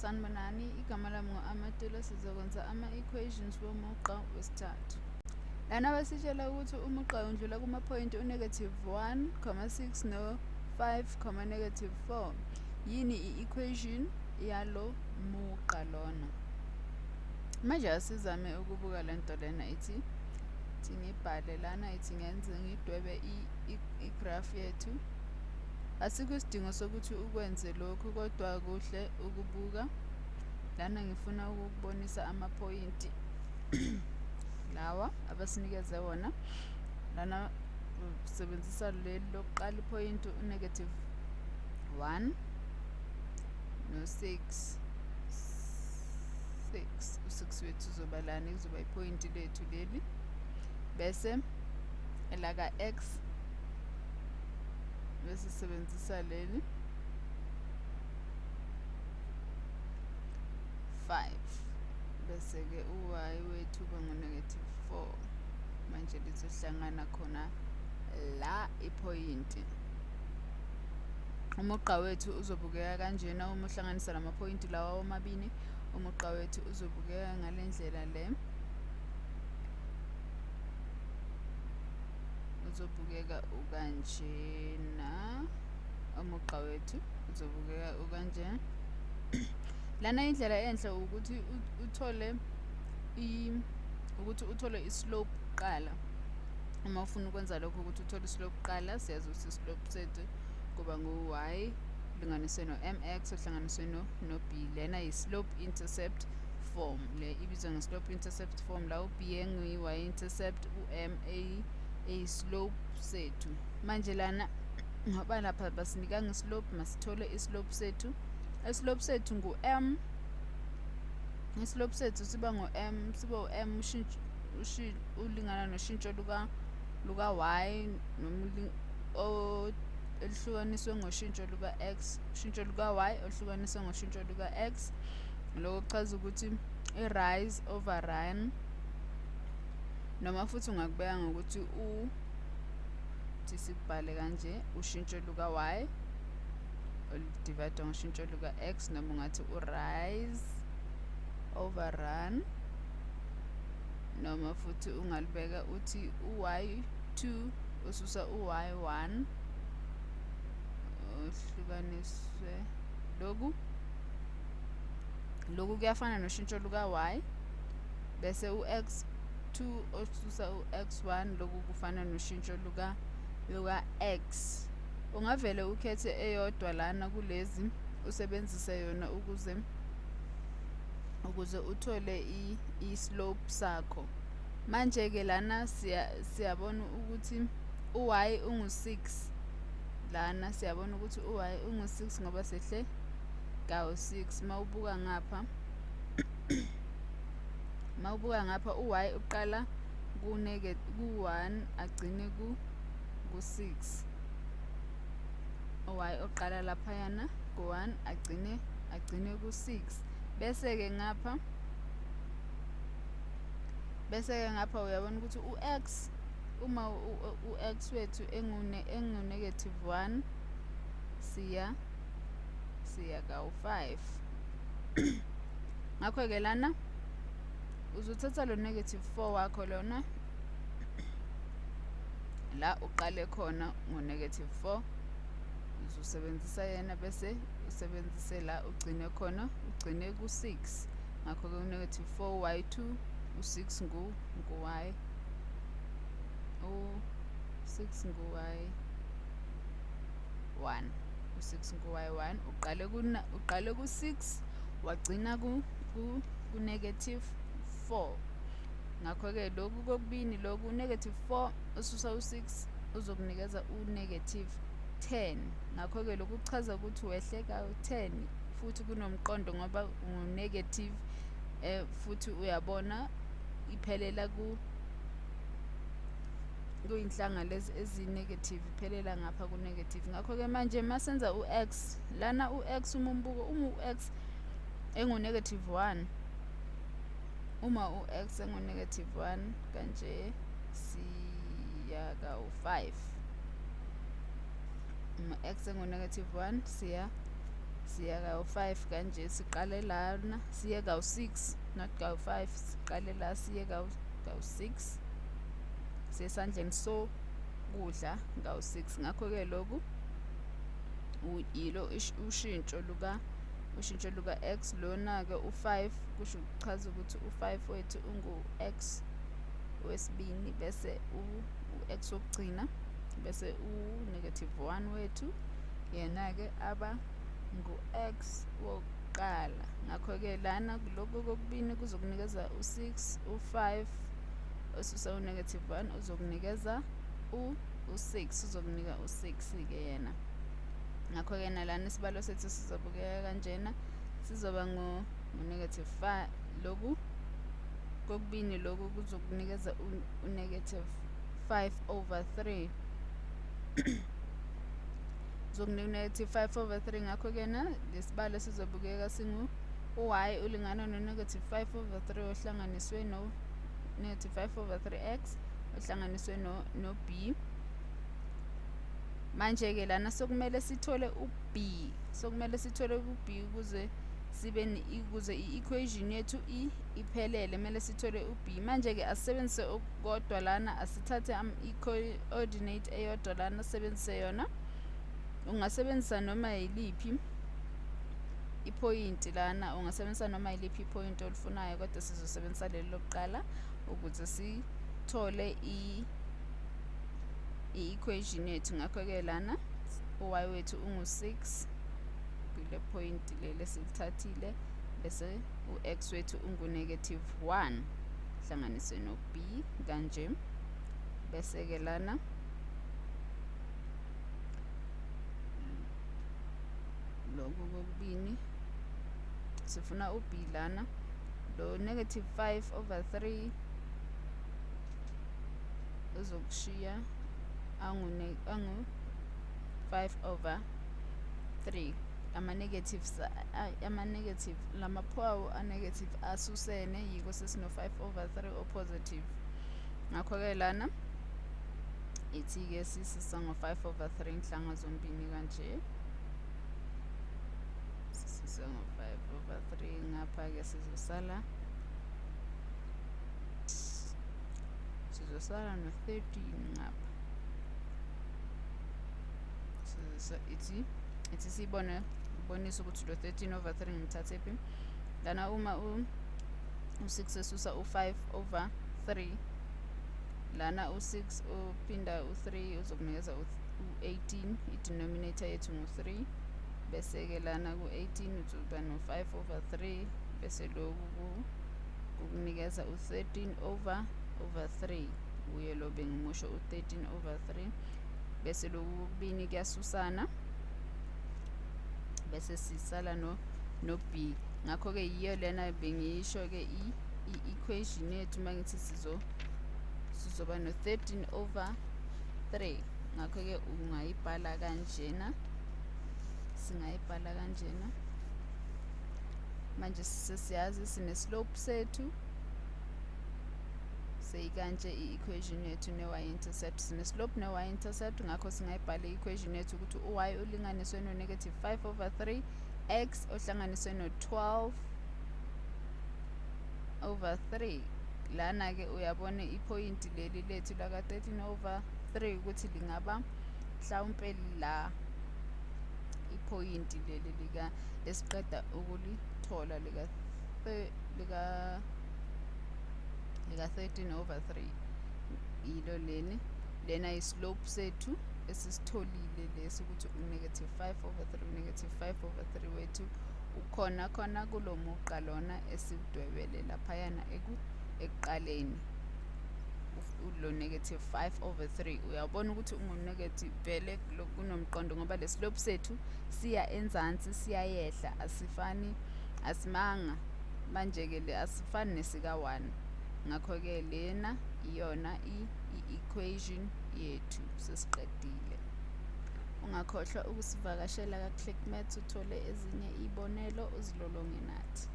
Sanibonani, igama lami ngu-Amatula. Sizokwenza ama-equations womugqa wesithathu. Lana basitshela ukuthi umugqa undlula kuma-point u-1,6 no-5, -4. Yini i-equation yalo mugqa lona? Manje asizame ukubuka lento lena ithi ngibhale lana ithi ngidwebe igraph yethu. Asikho isidingo sokuthi ukwenze lokhu, kodwa kuhle ukubuka. Lana ngifuna ukukubonisa amaphoyinti lawa abasinikeze wona. Lana usebenzisa leli lokuqala iphoyinti u-1 no-6. U-6 wethu uzoba lana, kuzoba iphoyinti lethu leli. Bese elaka x bese sisebenzisa leli 5. Bese-ke u-y wethu uba ngu-4. Manje lizohlangana khona la iphoyinti. Umugqa wethu uzobukeka kanjena uma uhlanganisa lamaphoyinti lawa omabili. Umugqa wethu uzobukeka ngale ndlela le. Uzobukeka ukanjena. Umugqa wethu uzobukeka ukanje. Lana indlela enhle ukuthi uthole islope kuqala. Uma ufuna ukwenza lokho ukuthi uthole islope kuqala, siyazi ukuthi islope sethu kuba ngu-y linganiswe no-mx ohlanganiswe no-b. Lena yi-slope intercept form. Le ibizwa nge-slope intercept form, la u-b engu-y intercept, u-m eyi-slope sethu. Manje lana ngoba lapha basinikanga islope, masithole islope sethu. Islope sethu ngu-m. Islope sethu siba ngu-m, u-m ulingana noshintsho luka-y noma elihlukaniswe ngoshintsho luka-x. Ushintsho luka-y olihlukaniswe ngoshintsho luka-x. Lokho kuchaza ukuthi i-rise over run, noma futhi ungakubeka ngokuthi sikubhale kanje, ushintsho luka-y oludivayidwa ngoshintsho luka-x, noma ungathi u-rise over run, noma futhi ungalibeka uthi u-y2 ususa u-y1 ohlukaniswe lokhu kuyafana noshintsho luka-y, bese u-x2 osusa u-x1 lokhu kufana noshintsho luka-x. Ungavele ukhethe eyodwa lana kulezi usebenzise yona ukuze uthole i-slope sakho. Manje-ke lana siyabona ukuthi u-y ungu-6. Lana siyabona ukuthi u-y ungu-6 ngoba sehle kawu-6. Mawubuka ngapha u-y uqala ku-1 agcine ku-6. U-y oqala laphayana ku-1 agcine ku-6. Bese-ke ngapha uyabona ukuthi u-x, uma u-x wethu engu-1 siya kawu-5. Ngakho-ke lana uzothatha lo -4 wakho lona la uqale khona ngo-4. Uzosebenzisa yena bese usebenzise la ugcine khona, ugcine ku-6. Ngakho-ke u-4 y2, u-6 ngu-y. U-6 ngu-y1. U-6 ngu-y1 uqale ku-6 wagcina ku-4. Ngakho-ke lokhu kokubini lokhu u-4 ususa u-6 uzokunikeza u-10. Ngakho-ke lokhu kuchaza ukuthi wehle kawu-10 futhi kunomqondo ngoba ungu-negative, futhi uyabona iphelela kuyinhlanga lezi ezi-negative, iphelela ngapha ku-negative. Ngakho-ke manje masenza u-x lana, u-x uma u-x engu-1, uma u-x engu-1 kanje siya kawu-5. Uma x engu-1 siya siya kawu-5 kanje, siqale lana siye kawu-6 not kawu-5, siqale la siye kawu-6, siye esandleni sokudla kawu-6. Ngakho-ke loku yilo ushintsho luka x. Lona-ke u-5 kusho ukuchaza ukuthi u-5 wethu ungu-x wesibini, bese u-x wokugcina, bese u-1 wethu yena-ke aba ngu-x wokuqala. Ngakho-ke lana lokhu kokubini kuzokunikeza u-6, u-5 osusa u-1 uzokunikeza u-6, uzokunika u-6-ke yena. Ngakho-ke nalana isibalo sethu sizobukeka kanjena, sizoba ngu-5. Loku kokubini loku kuzokunikeza u-5/3 uzokunika-5/3. Ngakho-ke na lesibalo sizobukeka singu y ulingana no-5/3 ohlanganiswe no-5/3x ohlanganiswe no-b. Manje-ke lana sokumele sithole u-b, ukuze ukuze i-equation yethu iphelele kumele sithole u-b. Manje-ke asisebenzise okukodwa lana, asithathe i-coordinate eyodwa lana sisebenzise yona. Ungasebenzisa noma yiliphi iphoyinti lana, ungasebenzisa noma yiliphi iphoyinti olifunayo, kodwa sizosebenzisa leli lokuqala ukuze sithole i-equation yethu. Ngakho-ke lana u-y wethu ungu-6 kule phoyinti leli esilithathile, bese u-x wethu ungu-1 hlanganiswe no-b kanje. Bese-ke lana loku kokubini sifuna u-b lana, lo -5/3 uzokushiya angu-5/3. Ama-negative lamaphawu a-negative asusene, yiko sesino-5/3 o-positive. Ngakho-ke lana ithi-ke sisisa ngo-5/3 nhlanga zombini kanje, sisisa ngo-5/3. Ngapha-ke sizosala no-13 ngapha. Ithi sibonisa ukuthi lo 13/3 ngimthathephi. Lana uma u-6 esusa u-5/3, lana u-6 uphinda u-3 uzokunikeza u-18, i-denominator yethu ngu-3. Bese-ke lana ku-18 uzoba no-5/3, bese loku kukunikeza u-13/3, uye lo bengimusho u-13/3. Bese loku kokubini kuyasusana, bese sisala no-b. Ngakho-ke yiyo lena bengiyisho-ke i-equation yethu mangithi sizoba no-13/3. Ngakho-ke ungayibhala kanjena, singayibhala kanjena. Manje sesiyazi sine-slope sethu, seyikanje i-equation yethu ne-y-intercept. Sine-slope ne-y-intercept, ngakho singayibhala i-equation yethu ukuthi u-y ulinganiswe no-5/3, x ohlanganiswe no-12/3. Lana-ke uyabona iphoyinti leli lethu laka-13/3 ukuthi lingaba mhlawumpe la iphoyinti leli esiqeda ukulithola lika-13/3. Yilo lena islope sethu esisitholile lesi ukuthi u-5/3 wethu ukhona khona kulo mugqa lona esiwudwebele laphayana ekuqaleni, lo -5/3. Uyabona ukuthi ungu-negative vele kunomqondo ngoba le slope sethu siya enzansi siyayehla, asimanga. Manje-ke asifani nesika-1. Ngakho-ke lena iyona i-equation yethu, sesiqedile. Ungakhohlwa ukusivakashela ka-ClickMaths uthole ezinye izibonelo uzilolonge nathi.